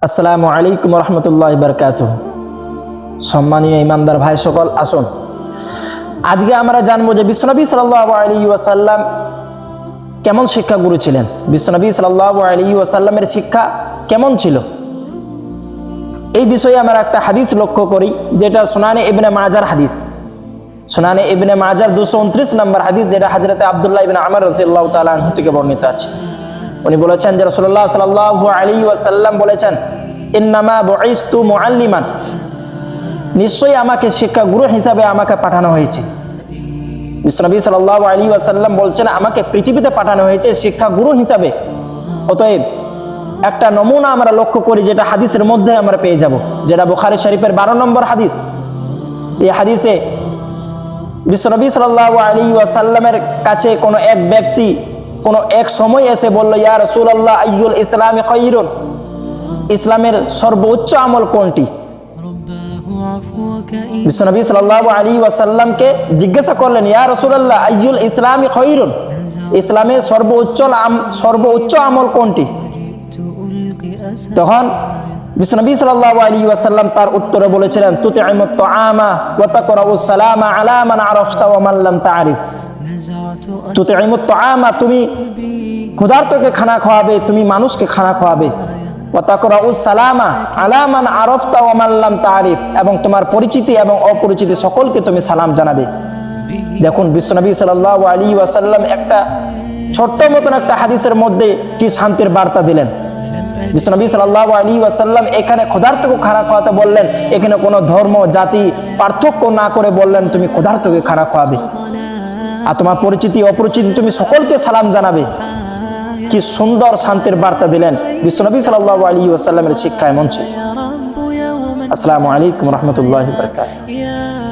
আসসালামু আলাইকুম রহমতুল্লাহি বারাকাতুহু। সম্মানীয় ইমানদার ভাই সকল, আসুন আজকে আমরা জানবো যে বিশ্বনবী সাল্লাল্লাহু আলাইহি ওয়াসাল্লাম কেমন শিক্ষাগুরু ছিলেন। বিশ্বনবী সাল্লাল্লাহু আলাইহি ওয়াসাল্লামের শিক্ষা কেমন ছিল, এই বিষয়ে আমরা একটা হাদিস লক্ষ্য করি, যেটা সুনানে ইবনে মাজার হাদিস। সুনানে ইবনে মাজার 229 নম্বর হাদিস, যেটা হযরতে আব্দুল্লাহ ইবনে আমর রাদিয়াল্লাহু তাআলা আনহু থেকে বর্ণিত আছে। উনি বলেছেন যে রাসূলুল্লাহ সাল্লাল্লাহু আলাইহি ওয়াসাল্লাম বলেছেন, ইন্নামা বুইসতু মুআল্লিমান, নিশ্চয়ই আমাকে শিক্ষাগুরু হিসাবে আমাকে পাঠানো হয়েছে। বিশ্বনবী সাল্লাল্লাহু আলাইহি ওয়াসাল্লাম বলছেন, আমাকে পৃথিবীতে পাঠানো হয়েছে শিক্ষাগুরু হিসাবে। অতএব একটা নমুনা আমরা লক্ষ্য করি, যেটা হাদিসের মধ্যে আমরা পেয়ে যাব, যেটা বুখারী শরীফের 12 নম্বর হাদিস। এই হাদিসে বিশ্বনবী সাল্লাল্লাহু আলাইহি ওয়াসাল্লামের কাছে কোনো এক ব্যক্তি কোনো এক সময় এসে বলল, ইয়া রাসূলুল্লাহ আইয়ুল ইসলামি খায়রুন, ইসলামের সর্বোচ্চ আমল কোনটি? বিশ্বনবী সাল্লাল্লাহু আলাইহি ওয়াসাল্লামকে জিজ্ঞাসা করলেন, ইয়া রাসূলুল্লাহ আইয়ুল ইসলামি খায়রুন, ইসলামের সর্বোচ্চ আমল কোনটি? তখন বিশ্বনবী সাল্লাল্লাহু আলাইহি ওয়াসাল্লাম তার উত্তরে বলেছিলেন, তুতি'মুত তুআমা ওয়া তাকরাউস সালামা আলা মান আরাফতা ওয়া মান লাম তা'রিফ। তুতি'মুত তুআমা, তুমি ক্ষুধার্তকে খানা খাওয়াবে, তুমি মানুষকে খানা খাওয়াবে। ওয়া তাকরাউস সালামা আলা মান আরাফতা ওয়া মান লাম তা'রিফ, এবং তোমার পরিচিতি এবং অপরিচিতি সকলকে তুমি সালাম জানাবে। দেখুন বিশ্বনবী সাল্লাল্লাহু আলাইহি ওয়াসাল্লাম একটা ছোট্ট মতন একটা হাদিসের মধ্যে কি শান্তির বার্তা দিলেন। বিশ্বনবী সাল্লাল্লাহু আলাইহি ওয়াসাল্লাম এখানে ক্ষুধার্তকে খানা খাওয়াতে বললেন, এখানে কোনো ধর্ম জাতি পার্থক্য না করে বললেন, তুমি ক্ষুধার্তকে খানা খাওয়াবে, আর তোমার পরিচিতি অপরিচিতি তুমি সকলকে সালাম জানাবে। কি সুন্দর শান্তির বার্তা দিলেন বিশ্বনবী সাল্লাল্লাহু আলাইহি ওয়াসাল্লামের শিক্ষা এমন ছিল। আসসালামু আলাইকুম রহমতুল্লাহি ওয়া বারাকাতুহু।